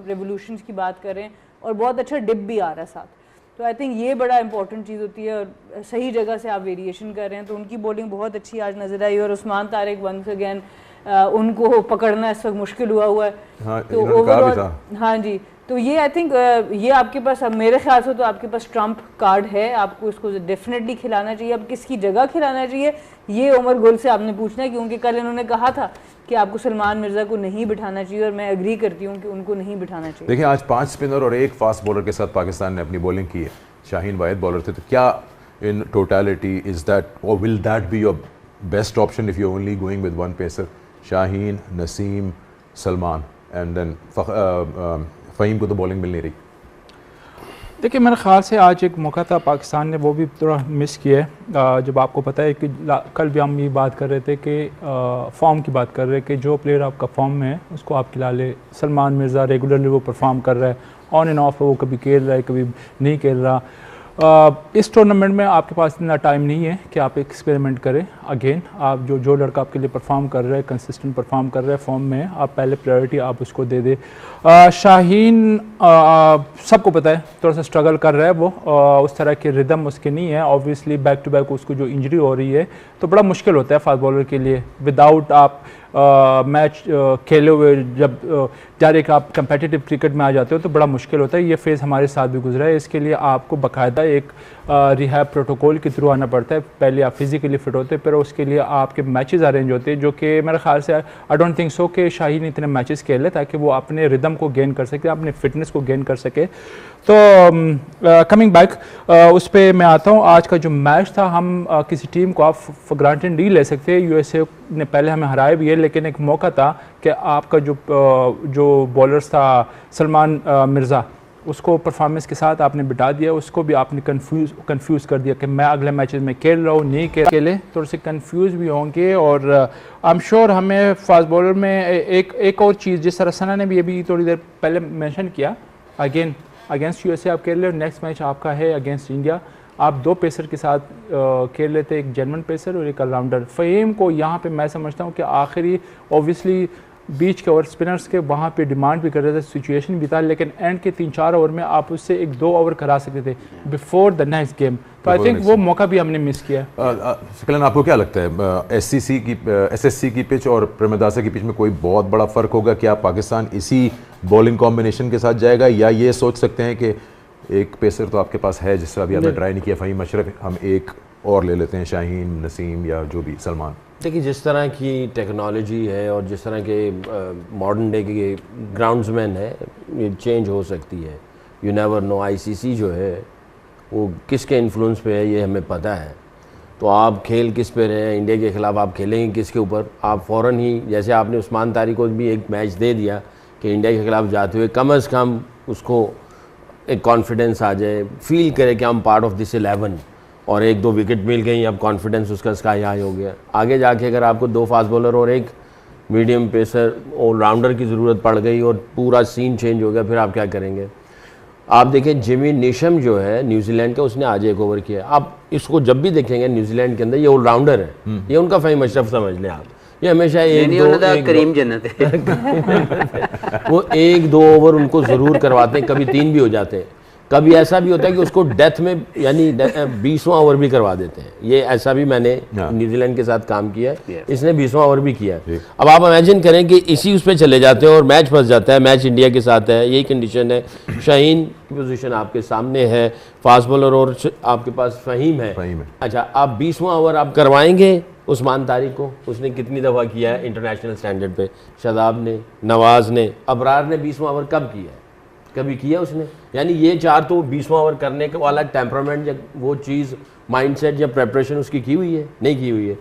Revolutions की बात कर रहे हैं और बहुत अच्छा डिप भी आ रहा है साथ। तो आई थिंक ये बड़ा इंपॉर्टेंट चीज़ होती है और सही जगह से आप वेरिएशन कर रहे हैं। तो उनकी बॉलिंग बहुत अच्छी आज नज़र आई और उस्मान तारिक वंस अगेन उनको पकड़ना इस वक्त मुश्किल हुआ है। हाँ, तो ओवरऑल हाँ जी, तो ये आई थिंक ये आपके पास, अब मेरे ख्याल से तो आपके पास ट्रम्प कार्ड है, आपको इसको डेफिनेटली खिलाना चाहिए। अब किसकी जगह खिलाना चाहिए ये उमर गुल से आपने पूछना है, क्योंकि कल इन्होंने कहा था कि आपको सलमान मिर्ज़ा को नहीं बिठाना चाहिए और मैं एग्री करती हूँ कि उनको नहीं बिठाना चाहिए। देखिए आज 5 स्पिनर और 1 फास्ट बॉलर के साथ पाकिस्तान ने अपनी बॉलिंग की है। शाहीन वाहिद बॉलर थे, तो क्या इन टोटलिटी इज दैट और will that be your best option if you only going with one pacer? Shaheen, Naseem, Salman and then Faheem को तो बॉलिंग मिल नहीं रही। देखिए मेरे ख़्याल से आज एक मौका था पाकिस्तान ने वो भी थोड़ा मिस किया है। जब आपको पता है कि कल भी हम ये बात कर रहे थे कि फॉर्म की बात कर रहे हैं कि जो प्लेयर आपका फॉर्म में है उसको आप खिला ले। सलमान मिर्ज़ा रेगुलरली वो परफॉर्म कर रहा है, ऑन एंड ऑफ वो कभी खेल रहा है कभी नहीं खेल रहा। इस टूर्नामेंट में आपके पास इतना टाइम नहीं है कि आप एक्सपेरिमेंट करें। अगेन आप जो लड़का आपके लिए परफॉर्म कर रहा है, कंसिस्टेंट परफॉर्म कर रहा है, फॉर्म में है, आप पहले प्रायोरिटी आप उसको दे दे। शाहीन सबको पता है थोड़ा सा स्ट्रगल कर रहा है वो, उस तरह के रिदम उसके नहीं है। ऑब्वियसली बैक टू बैक उसको जो इंजरी हो रही है तो बड़ा मुश्किल होता है फास्ट बॉलर के लिए विदाउट आप मैच खेले हुए। जब डायरेक्ट आप कंपेटिटिव क्रिकेट में आ जाते हो तो बड़ा मुश्किल होता है। ये फेज़ हमारे साथ भी गुजरा है। इसके लिए आपको बाकायदा एक रिहैब प्रोटोकॉल के थ्रू आना पड़ता है। पहले आप फिजिकली फिट होते हैं, फिर उसके लिए आपके मैचेस अरेंज होते हैं, जो कि मेरे ख्याल से आई डोंट थिंक सो कि शाहीन इतने मैचेस खेले ताकि वो अपने रिदम को गेन कर सके, अपने फिटनेस को गेन कर सके। तो कमिंग बैक उस पर मैं आता हूँ। आज का जो मैच था हम किसी टीम को आप फॉर ग्रांटेड नहीं ले सकते। यूएसए ने पहले हमें हराया भी है, लेकिन एक मौका था कि आपका जो बॉलर्स था सलमान मिर्ज़ा उसको परफॉर्मेंस के साथ आपने बिठा दिया, उसको भी आपने कंफ्यूज कर दिया कि मैं अगले मैचेस में खेल रहा हूँ नहीं खेले, थोड़े से कंफ्यूज भी होंगे। और आई एम श्योर हमें फास्ट बॉलर में एक और चीज़ जिस तरह सना ने भी अभी थोड़ी देर पहले मेंशन किया, अगेन अगेंस्ट यूएसए आप खेल रहे हो, नेक्स्ट मैच आपका है अगेंस्ट इंडिया। आप 2 पेसर के साथ खेल लेते, एक जेन्युइन पेसर और एक ऑलराउंडर। फ़हीम को यहाँ पे मैं समझता हूँ कि आखिरी ऑब्वियसली बीच के ओवर स्पिनर्स के वहाँ पे डिमांड भी कर रहे थे, सिचुएशन भी था, लेकिन एंड के 3-4 ओवर में आप उससे 1-2 ओवर करा सकते थे बिफोर द नेक्स्ट गेम। तो आई थिंक वो मौका भी हमने मिस किया। शकलन आपको क्या लगता है एसएससी की पिच और प्रेमदासा की पिच में कोई बहुत बड़ा फ़र्क होगा? क्या पाकिस्तान इसी बॉलिंग कॉम्बिनेशन के साथ जाएगा या ये सोच सकते हैं कि एक पेसर तो आपके पास है जिससे अभी आपने ट्राई नहीं किया, फ़हीम अशरफ, हम एक और ले लेते हैं, शाहीन, नसीम या जो भी, सलमान? देखिए जिस तरह की टेक्नोलॉजी है और जिस तरह के मॉडर्न डे के ग्राउंड्समैन है, ये चेंज हो सकती है। You never know. आईसीसी जो है वो किसके इन्फ्लुएंस पे है ये हमें पता है। तो आप खेल किस पे रहे हैं, इंडिया के ख़िलाफ़ आप खेलेंगे किसके ऊपर? आप फ़ौरन ही, जैसे आपने उस्मान तारिक को भी एक मैच दे दिया कि इंडिया के ख़िलाफ़ जाते हुए कम अज़ कम उसको एक कॉन्फिडेंस आ जाए, फील करे कि हम पार्ट ऑफ दिस 11, और 1-2 विकेट मिल गई, अब कॉन्फिडेंस उसका स्काई हाई हो गया। आगे जाके अगर आपको 2 फास्ट बॉलर और 1 मीडियम पेसर ऑलराउंडर की ज़रूरत पड़ गई और पूरा सीन चेंज हो गया, फिर आप क्या करेंगे? आप देखें जिमी नीशम जो है न्यूजीलैंड का, उसने आज 1 ओवर किया। आप इसको जब भी देखेंगे न्यूजीलैंड के अंदर, ये ऑलराउंडर है, ये उनका फ़हीम अशरफ समझ लें आप। ये हमेशा करीम जन्नत है वो 1-2 ओवर उनको ज़रूर करवाते हैं, कभी 3 भी हो जाते हैं। कभी ऐसा भी होता है कि उसको डेथ में यानी 20वां ओवर भी करवा देते हैं। ये ऐसा भी मैंने न्यूजीलैंड के साथ काम किया है, इसने 20वां ओवर भी किया है। अब आप इमेजिन करें कि इसी उस पर चले जाते हैं और मैच फंस जाता है, मैच इंडिया के साथ है, यही कंडीशन है। शाहीन की पोजीशन आपके सामने है, फास्ट बॉलर और आपके पास फ़हीम है। अच्छा, आप 20वां ओवर आप करवाएंगे उस्मान तारिक को? उसने कितनी दफ़ा किया है इंटरनेशनल स्टैंडर्ड पे? शादाब ने, नवाज़ ने, अबरार ने 20वां ओवर कब किया है? कभी किया उसने? यानी ये 4 तो 20वां ओवर करने के वाला टेम्परामेंट या वो चीज़ माइंडसेट या प्रेपरेशन उसकी की हुई है? नहीं की हुई है।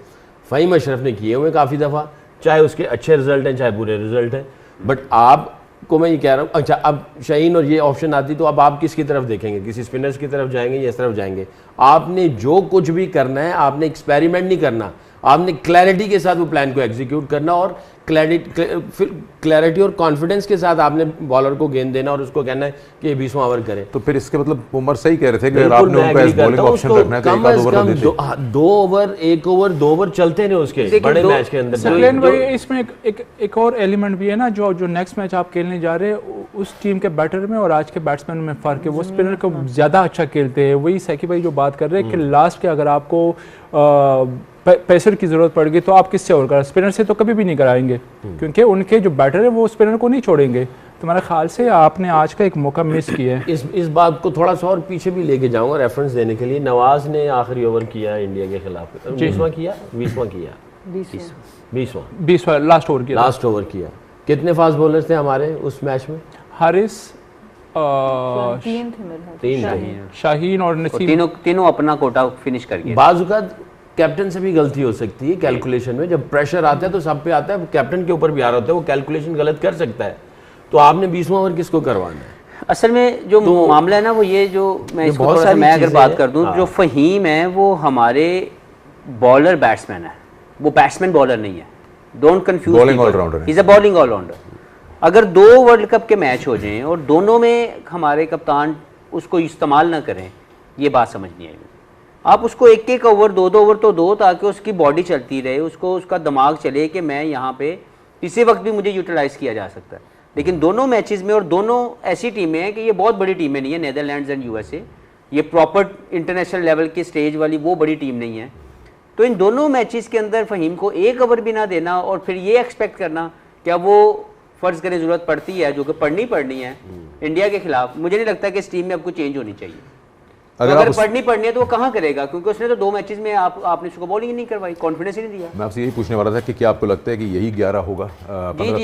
फ़हीम अशरफ ने किए हुए काफ़ी दफ़ा, चाहे उसके अच्छे रिजल्ट हैं चाहे बुरे रिजल्ट हैं। बट आपको मैं ये कह रहा हूँ, अच्छा अब शाहीन और ये ऑप्शन आती तो अब आप किसकी तरफ देखेंगे? किसी स्पिनर्स की तरफ जाएंगे या इस तरफ जाएंगे? आपने जो कुछ भी करना है, आपने एक्सपेरिमेंट नहीं करना, आपने क्लैरिटी के साथ वो प्लान को एग्जीक्यूट करना और क्लैरिटी और कॉन्फिडेंस के साथ आपने बॉलर को गेंद देना और उसको कहना है कि 20वां ओवर करे। तो फिर इसके मतलब उमर सही कह रहे थे कि अगर आपने उनको एज बॉलिंग ऑप्शन रखना है तो कम अज कम 2 ओवर 1 ओवर 2 ओवर चलते नहीं उसके बड़े मैच के अंदर। इसमें एक और एलिमेंट भी है ना, जो नेक्स्ट मैच आप खेलने जा रहे हैं उस टीम के बैटर में और आज के बैट्समैन में फ़र्क है। वो स्पिनर को ज़्यादा अच्छा खेलते हैं। वही सैकी भाई जो बात कर रहे हैं कि लास्ट के अगर आपको पेसर की ज़रूरत पड़ गई तो आप किससे और करा, स्पिनर से तो कभी भी नहीं कराएंगे, क्योंकि उनके जो बैटर है वो स्पिनर को नहीं छोड़ेंगे। तो मेरे ख्याल से आपने आज का एक मौका मिस किया है। इस बात को थोड़ा सा और पीछे भी लेके जाऊंगा रेफरेंस देने के लिए। नवाज ने आखिरी ओवर किया इंडिया के खिलाफ, 20वां किया 20वां किया 20वां लास्ट ओवर किया। कितने फास्ट बॉलर्स थे हमारे उस मैच में? हारिस, तीन शाहीन और नसीम, तीनों अपना कोटा फिनिश कर गए। बाज़ कैप्टन से भी गलती हो सकती है कैलकुलेशन में। जब प्रेशर आता है तो सब पे आता है, कैप्टन के ऊपर भी आ रहा होता है, वो कैलकुलेशन गलत कर सकता है। तो आपने 20वां ओवर किसको करवाना है? असल में जो मामला है ना वो ये जो मैं इसको थोड़ा सा मैं अगर बात कर दूं, जो फ़हीम है वो हमारे बॉलर बैट्समैन है, वो बैट्समैन बॉलर नहीं है। Don't confuse, bowling allrounder, is a bowling allrounder. अगर 2 वर्ल्ड कप के मैच हो जाएं और दोनों में हमारे कप्तान उसको इस्तेमाल ना करें, ये बात समझ नहीं आएगी। आप उसको एक एक ओवर 2-2 ओवर तो दो, ताकि उसकी बॉडी चलती रहे, उसको उसका दिमाग चले कि मैं यहाँ पे किसी वक्त भी मुझे यूटिलाइज़ किया जा सकता है। लेकिन दोनों मैचेस में, और दोनों ऐसी टीमें हैं कि ये बहुत बड़ी टीमें नहीं है, नेदरलैंड्स एंड यूएसए, ये प्रॉपर इंटरनेशनल लेवल की स्टेज वाली वो बड़ी टीम नहीं है। तो इन दोनों मैचेस के अंदर फ़हीम को एक ओवर भी ना देना और फिर ये एक्सपेक्ट करना क्या वो फ़र्ज़ करें ज़रूरत पड़ती है, जो कि पड़नी है इंडिया के खिलाफ, मुझे नहीं लगता कि इस टीम में आपको चेंज होनी चाहिए। अगर पढ़नी है तो वो कहाँ करेगा, क्योंकि उसने तो 2 मैचेस में आपने उसको बॉलिंग ही नहीं करवाई, कॉन्फिडेंस ही नहीं दिया। मैं आपसे यही पूछने वाला था कि क्या आपको लगता है कि यही 11 होगा? जी,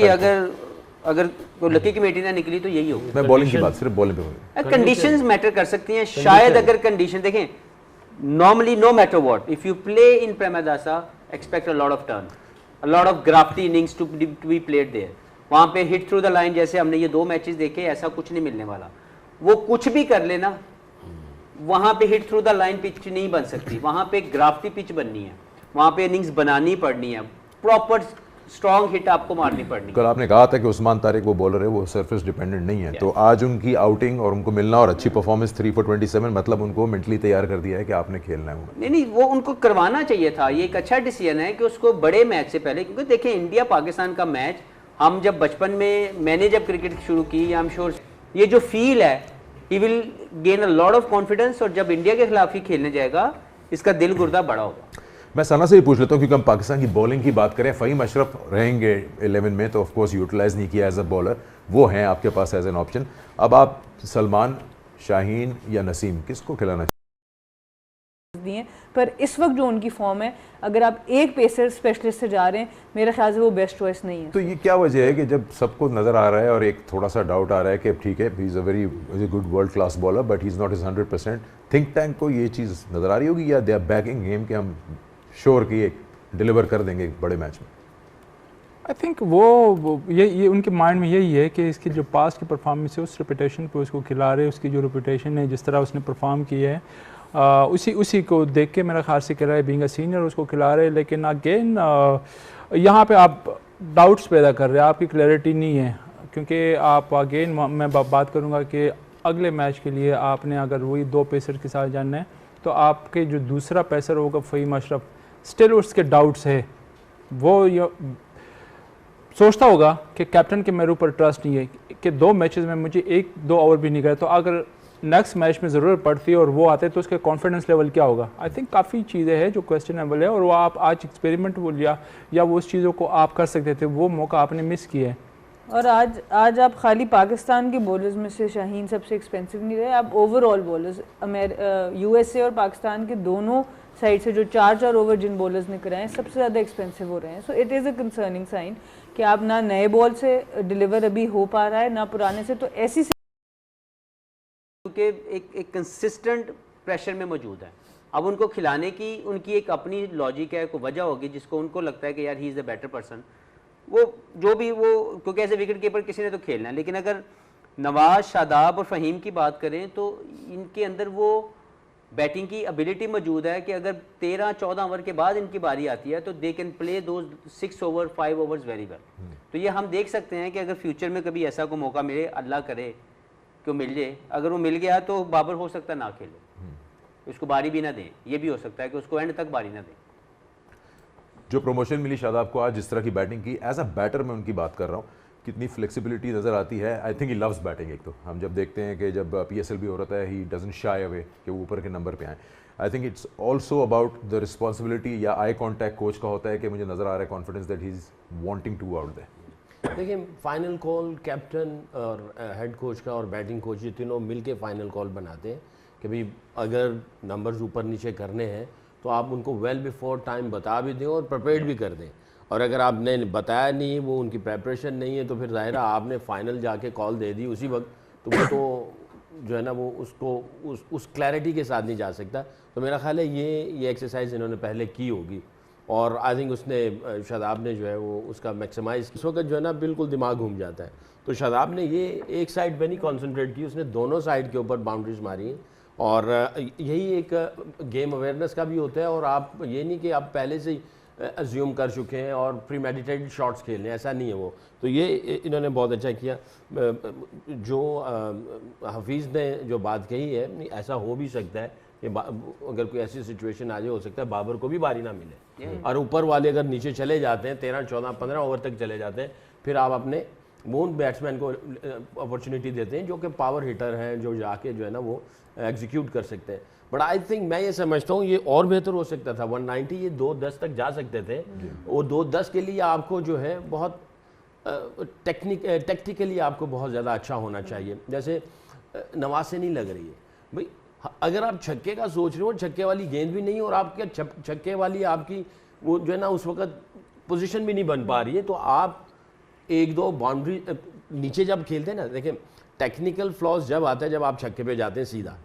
अगर कोई लकी कमेटी ना निकली तो यही होगा। मैं बॉलिंग की बात सिर्फ बॉलिंग पे होगी। कंडीशंस मैटर कर सकती हैं शायद। अगर कंडीशन देखें, normally no matter what, if you play in Premadasa expect a lot of turn, a lot of gritty innings to be played there. वहाँ पे हिट थ्रू द लाइन, जैसे हमने ये 2 मैचेस देखे, ऐसा कुछ नहीं मिलने वाला। वो कुछ भी कर लेना, वहाँ पे hit through the line pitch नहीं बन सकती, वहाँ पे ग्राफ्टी पिच बननी है, वहाँ पे इनिंग्स बनानी पड़नी है, प्रॉपर स्ट्रॉन्ग हिट आपको मारनी पड़नी। कल आपने कहा था कि उस्मान तारिक वो बॉलर है, वो सरफेस डिपेंडेंट नहीं है, तो आज उनकी आउटिंग और उनको मिलना और अच्छी परफॉर्मेंस 3 for 27, मतलब उनको मेंटली तैयार कर दिया है कि आपने खेलना है। नहीं, वो उनको करवाना चाहिए था। ये एक अच्छा डिसीजन है कि उसको बड़े मैच से पहले, क्योंकि देखें इंडिया पाकिस्तान का मैच, हम जब बचपन में, मैंने जब क्रिकेट शुरू की, आई एम श्योर ये जो फील है, he will gain a lot of confidence, और जब इंडिया के खिलाफ ही खेलने जाएगा इसका दिल गुर्दा बड़ा होगा। मैं सना से भी पूछ लेता हूँ, क्योंकि हम पाकिस्तान की बॉलिंग की बात करें, फ़हीम अशरफ रहेंगे 11 में, तो ऑफकोर्स यूटिलाइज़ नहीं किया एज अ बॉलर, वो हैं आपके पास एज एन ऑप्शन। अब आप सलमान, शाहीन या नसीम, किसको खिलाना दिए, पर इस वक्त जो उनकी फॉर्म है, अगर आप एक पेसर स्पेशलिस्ट से जा रहे हैं, मेरे ख्याल से वो बेस्ट चॉइस नहीं है। तो ये क्या वजह है कि जब सबको नज़र आ रहा है और एक थोड़ा सा डाउट आ रहा है कि ठीक है, he is a very good world class bowler but he is not is 100%, think tank को ये चीज़ नज़र आ रही होगी, या दे आर बैकिंग गेम कि हम श्योर कि ये डिलीवर कर देंगे बड़े मैच में? आई थिंक वो ये उनके माइंड में यही है कि इसकी जो पास की परफॉर्मेंस है उस रेपुटेशन पे उसको खिला रहे, उसकी जो रेपुटेशन है, जिस तरह उसने परफॉर्म किया है, उसी को देख के मेरा ख्याल से खिला रहे, बीइंग अ सीनियर उसको खिला रहे। लेकिन अगेन यहाँ पे आप डाउट्स पैदा कर रहे हैं, आपकी क्लैरिटी नहीं है, क्योंकि आप अगेन मैं बात करूँगा कि अगले मैच के लिए आपने अगर वही 2 पेसर के साथ जाना है, तो आपके जो दूसरा पेसर होगा फ़हीम अशरफ, स्टिल उसके डाउट्स है, वो सोचता होगा कि कैप्टन के मेरे ऊपर ट्रस्ट नहीं है कि 2 मैचेस में मुझे 1-2 ओवर भी नहीं करे, तो अगर नेक्स्ट मैच में ज़रूरत पड़ती है और वो आते तो उसके कॉन्फिडेंस लेवल क्या होगा। आई थिंक काफ़ी चीज़ें हैं जो क्वेश्चनेबल है, और वो आप आज एक्सपेरिमेंट बोल या वो उस चीज़ों को आप कर सकते थे, वो मौका आपने मिस किया है। और आज आप खाली पाकिस्तान के बॉलर्स में से शाहीन सबसे एक्सपेंसिव नहीं रहे, आप ओवरऑल बॉलर्स यूएसए और पाकिस्तान के दोनों साइड से जो 4-4 ओवर जिन बॉलर्स ने कराए सबसे ज़्यादा एक्सपेंसिव हो रहे हैं। So it is a concerning sign कि आप ना नए बॉल से डिलीवर अभी हो पा रहा है ना पुराने से, तो ऐसी क्योंकि एक कंसिस्टेंट प्रेशर में मौजूद है। अब उनको खिलाने की उनकी एक अपनी लॉजिक है, कोई वजह होगी जिसको उनको लगता है कि यार he is the better person, वो जो भी वो, क्योंकि ऐसे विकेट कीपर किसी ने तो खेलना है। लेकिन अगर नवाज, शादाब और फ़हीम की बात करें तो इनके अंदर वो बैटिंग की एबिलिटी मौजूद है कि अगर 13-14 ओवर के बाद इनकी बारी आती है तो दे कैन प्ले दो 6 ओवर 5 ओवर्स वेरी वेल। तो ये हम देख सकते हैं कि अगर फ्यूचर में कभी ऐसा कोई मौका मिले, अल्लाह करे कि मिल जाए, अगर वो मिल गया तो बाबर हो सकता है ना खेले, उसको बारी भी ना दें, ये भी हो सकता है कि उसको एंड तक बारी ना दें। जो प्रमोशन मिली शादाब को आज, जिस तरह की बैटिंग की, एज अ बैटर मैं उनकी बात कर रहा हूँ, कितनी फ्लेक्सिबिलिटी नज़र आती है। I think he loves batting. एक तो हम जब देखते हैं कि जब PSL भी हो रहा है, ही डजंट शाई अवे कि वो ऊपर के नंबर पे आए। I think it's also about the responsibility या आई कॉन्टैक्ट कोच का होता है कि मुझे नज़र आ रहा है confidence that he is wanting to out there. देखिए फाइनल कॉल कैप्टन और हेड कोच का और बैटिंग कोच ये तीनों मिलके फाइनल कॉल बनाते हैं कि भाई अगर नंबर्स ऊपर नीचे करने हैं तो आप उनको वेल बिफोर टाइम बता भी दें और प्रिपेयर्ड भी कर दें। और अगर आपने बताया नहीं, वो उनकी प्रेपरेशन नहीं है, तो फिर ज़ाहिर है आपने फाइनल जाके कॉल दे दी उसी वक्त, तो वो तो जो है ना वो उसको उस क्लैरिटी के साथ नहीं जा सकता। तो मेरा ख्याल है ये एक्सरसाइज इन्होंने पहले की होगी और आई थिंक उसने शादाब ने जो है वो उसका मैक्सिमाइज। इस वक्त जो है ना बिल्कुल दिमाग घूम जाता है, तो शादाब ने ये एक साइड पे नहीं कॉन्सेंट्रेट की, उसने दोनों साइड के ऊपर बाउंड्रीज मारी हैं। और यही एक गेम अवेयरनेस का भी होता है। और आप ये नहीं कि आप पहले से ही अज्यूम कर चुके हैं और प्री मेडिटेटेड शॉट्स खेल रहे हैं, ऐसा नहीं है वो। तो ये इन्होंने बहुत अच्छा किया। जो हफीज़ ने जो बात कही है, ऐसा हो भी सकता है कि अगर कोई ऐसी सिचुएशन आ जाए, हो सकता है बाबर को भी बारी ना मिले और ऊपर वाले अगर नीचे चले जाते हैं 13, 14, 15 ओवर तक चले जाते हैं, फिर आप अपने वो बैट्समैन को अपॉर्चुनिटी देते हैं जो कि पावर हिटर हैं, जो जाके जो है ना वो एग्जीक्यूट कर सकते हैं। बट आई थिंक मैं ये समझता हूँ ये और बेहतर हो सकता था। 190 ये 2-10 तक जा सकते थे। वो 2-10 के लिए आपको जो है बहुत टेक्निकली आपको बहुत ज़्यादा अच्छा होना चाहिए। जैसे नवाज से नहीं लग रही है भाई, अगर आप छक्के का सोच रहे हो, छक्के वाली गेंद भी नहीं और आपके छक्के वाली आपकी वो जो है ना उस वक्त पोजीशन भी नहीं बन पा रही है, तो आप एक दो बाउंड्री नीचे जब खेलते हैं ना, देखिए टेक्निकल फ्लॉज जब आता है जब आप छक्के पे जाते हैं सीधा,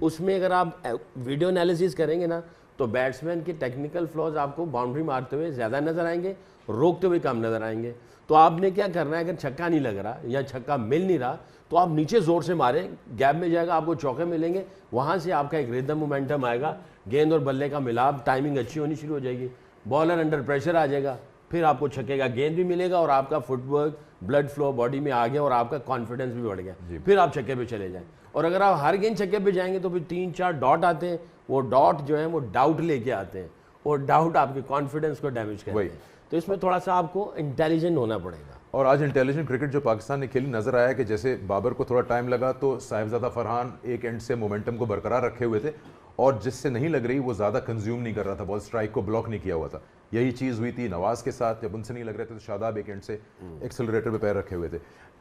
उसमें अगर आप वीडियो एनालिसिस करेंगे ना तो बैट्समैन के टेक्निकल फ्लॉज आपको बाउंड्री मारते हुए ज़्यादा नज़र आएंगे, रोकते हुए कम नज़र आएंगे। तो आपने क्या करना है, अगर छक्का नहीं लग रहा या छक्का मिल नहीं रहा तो आप नीचे ज़ोर से मारें, गैप में जाएगा, आपको चौके मिलेंगे, वहाँ से आपका एक रिदम मोमेंटम आएगा, गेंद और बल्ले का मिलाप, टाइमिंग अच्छी होनी शुरू हो जाएगी, बॉलर अंडर प्रेशर आ जाएगा, फिर आपको छक्के का गेंद भी मिलेगा और आपका फुटवर्क, ब्लड फ्लो बॉडी में आ गया और आपका कॉन्फिडेंस भी बढ़ गया, फिर आप छक्के पे चले जाएं। और अगर आप हर गेंद छक्के पे जाएंगे तो फिर 3-4 डॉट आते हैं, वो डॉट जो है वो डाउट लेके आते हैं और डाउट आपके कॉन्फिडेंस को डैमेज करते हैं। तो इसमें थोड़ा सा आपको इंटेलिजेंट होना पड़ेगा। और आज इंटेलिजेंट क्रिकेट जो पाकिस्तान ने खेली नजर आया कि जैसे बाबर को थोड़ा टाइम लगा तो साहिबजादा फरहान एक एंड से मोमेंटम को बरकरार रखे हुए थे और जिससे नहीं लग रही वो ज़्यादा कंज्यूम नहीं कर रहा था, बॉल स्ट्राइक को ब्लॉक नहीं किया हुआ था। यही चीज़ हुई थी नवाज के साथ, जब उनसे नहीं लग रहे थे तो शादाब एक एंड से एक्सेलरेटर पे पैर रखे हुए थे।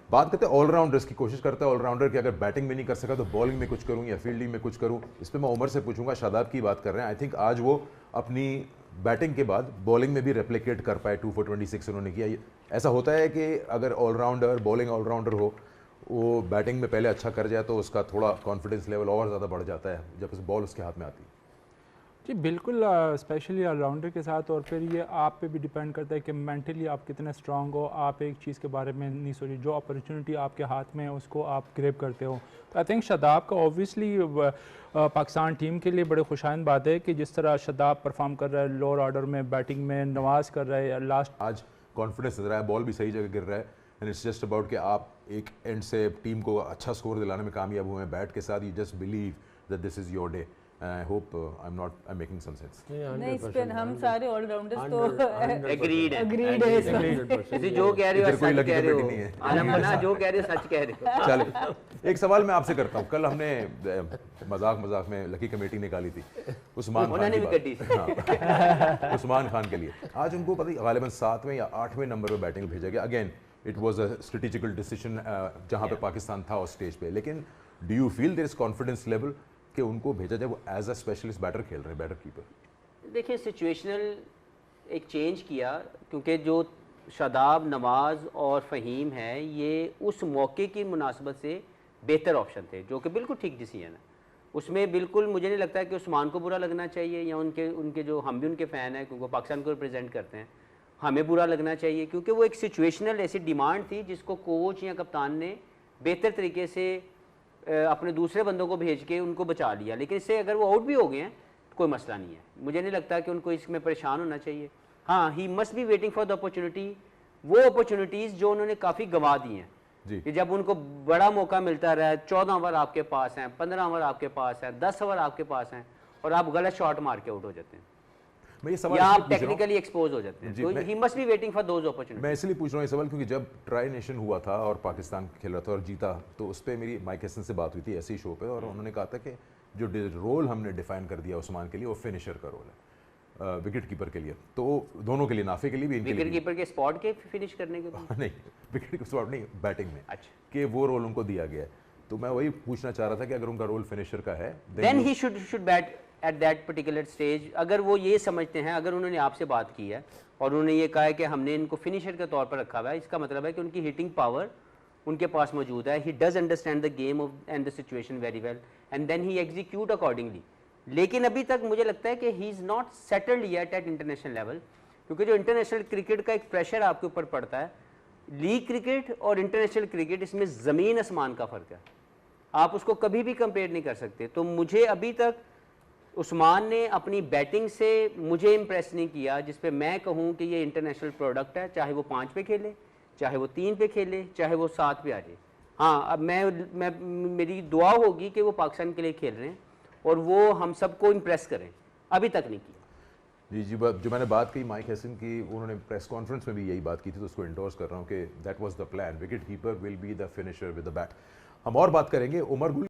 बात करते हैं ऑलराउंडर्स की, कोशिश करता है ऑलराउंडर कि अगर बैटिंग में नहीं कर सका तो बॉलिंग में कुछ करूं या फील्डिंग में कुछ करूं। इस पर मैं उमर से पूछूंगा, शादाब की बात कर रहे हैं, आई थिंक आज वो अपनी बैटिंग के बाद बॉलिंग में भी रेप्लिकेट कर पाए, 2 for 26 उन्होंने किया। ऐसा होता है कि अगर ऑलराउंडर बॉलिंग ऑलराउंडर हो, वो बैटिंग में पहले अच्छा कर जाए तो उसका थोड़ा कॉन्फिडेंस लेवल और ज़्यादा बढ़ जाता है जब उस बॉल उसके हाथ में आती है। जी बिल्कुल, स्पेशली ऑलराउंडर के साथ। और फिर ये आप पे भी डिपेंड करता है कि मेंटली आप कितने स्ट्रांग हो। आप एक चीज़ के बारे में नहीं सोचिए, जो अपॉर्चुनिटी आपके हाथ में है उसको आप ग्रैब करते हो। तो आई थिंक शादाब का ऑब्वियसली पाकिस्तान टीम के लिए बड़े खुशाइंद बात है कि जिस तरह शादाब परफॉर्म कर रहा है लोअर ऑर्डर में, बैटिंग में नवाज कर रहा है, लास्ट आज कॉन्फिडेंस नजर आया, बॉल भी सही जगह गिर रहा है एंड इट्स जस्ट अबाउट कि आप एक एंड से टीम को अच्छा स्कोर दिलाने में कामयाब हुए हैं बैट के साथ। You just believe that this is your day. I hope I'm making some sense. नहीं, इस पे हम सारे ऑलराउंडर्स तो एग्रीड है इस है। जो कह रहे हो सच कह रहे हो, आलमना जो कह रहे हो सच कह रहे हो। चलिए एक सवाल मैं आपसे करता हूँ। कल हमने मजाक में लकी कमेटी निकाली थी उस्मान खान की बात, उस्मान खान के लिए। आज उनको पता गालिबन 7वें या 8वें नंबर पर बैटिंग भेजा गया। Again it was a strategical decision जहाँ पे पाकिस्तान था उस स्टेज पे। लेकिन do you feel there is confidence level कि उनको भेजा जाए, वो एज अ स्पेशलिस्ट बैटर खेल रहे, बैटर कीपर? देखिए सिचुएशनल एक चेंज किया, क्योंकि जो शादाब, नवाज और फ़हीम है ये उस मौके की मुनासबत से बेहतर ऑप्शन थे, जो कि बिल्कुल ठीक डिसीजन है। उसमें बिल्कुल मुझे नहीं लगता है कि उस्मान को बुरा लगना चाहिए या उनके जो हम भी उनके फ़ैन हैं क्योंकि पाकिस्तान को रिप्रेजेंट करते हैं, हमें बुरा लगना चाहिए, क्योंकि वो एक सिचुएशनल ऐसी डिमांड थी जिसको कोच या कप्तान ने बेहतर तरीके से अपने दूसरे बंदों को भेज के उनको बचा लिया। लेकिन इससे अगर वो आउट भी हो गए हैं तो कोई मसला नहीं है, मुझे नहीं लगता कि उनको इसमें परेशान होना चाहिए। हाँ, he must be waiting for the opportunity, वो अपॉर्चुनिटीज़ जो उन्होंने काफ़ी गंवा दी हैं कि जब उनको बड़ा मौका मिलता रहा है, 14 ओवर आपके पास हैं, 15 ओवर आपके पास हैं, 10 ओवर आपके पास हैं और आप गलत शॉट मार के आउट हो जाते हैं। मैं ये सवाल या इसलिए आप पूछ रहा हूं- टेक्निकली एक्सपोज हो जाते हैं, जी, तो मैं- he must be waiting for those opportunity. मैं इसलिए पूछ रहा हूँ ये सवाल क्योंकि जब ट्राई नेशन हुआ था और पाकिस्तान खेल रहा था और जीता, तो उस पर मेरी माइक हैसन से बात हुई थी ऐसे ही शो पे, और उन्होंने कहा था कि जो रोल हमने डिफाइन कर दिया उस्मान के लिए वो फिनिशर का रोल है, विकेट कीपर के लिए, तो दोनों के लिए, नाफे के लिए भी, इनके विकेट लिए कीपर के स्पॉट के फिनिश करने के लिए। भी। नहीं, विकेट के स्पॉट नहीं, बैटिंग में, अच्छा। कि वो रोल उनको दिया गया है। तो मैं वही पूछना चाह रहा था कि अगर उनका रोल फिनिशर का है then he should bat at that particular stage. अगर वो ये समझते हैं, अगर उन्होंने आपसे बात की है और उन्होंने ये कहा है कि हमने इनको फिनिशर के तौर पर रखा हुआ है, इसका मतलब है कि उनकी हिटिंग पावर उनके पास मौजूद है। He does understand the game of and the situation very well and then he execute accordingly. लेकिन अभी तक मुझे लगता है कि he is not settled yet at international level, क्योंकि जो इंटरनेशनल क्रिकेट का एक प्रेशर आपके ऊपर पड़ता है, लीग क्रिकेट और इंटरनेशनल क्रिकेट, इसमें ज़मीन आसमान का फ़र्क है, आप उसको कभी भी कंपेयर नहीं कर सकते। तो मुझे अभी तक उस्मान ने अपनी बैटिंग से मुझे इम्प्रेस नहीं किया जिस पे मैं कहूँ कि ये इंटरनेशनल प्रोडक्ट है, चाहे वो 5 पे खेले, चाहे वो 3 पे खेले, चाहे वो 7 पे आ जाए। हाँ, अब मैं मेरी दुआ होगी कि वो पाकिस्तान के लिए खेल रहे हैं और वो हम सबको इम्प्रेस करें, अभी तक नहीं किया। जी, जो मैंने बात की माइक हैसन की, उन्होंने प्रेस कॉन्फ्रेंस में भी यही बात की थी, तो उसको इंडोर्स कर रहा हूँ कि that was the plan, wicket keeper will be the finisher with the bat. हम और बात करेंगे उमर गुल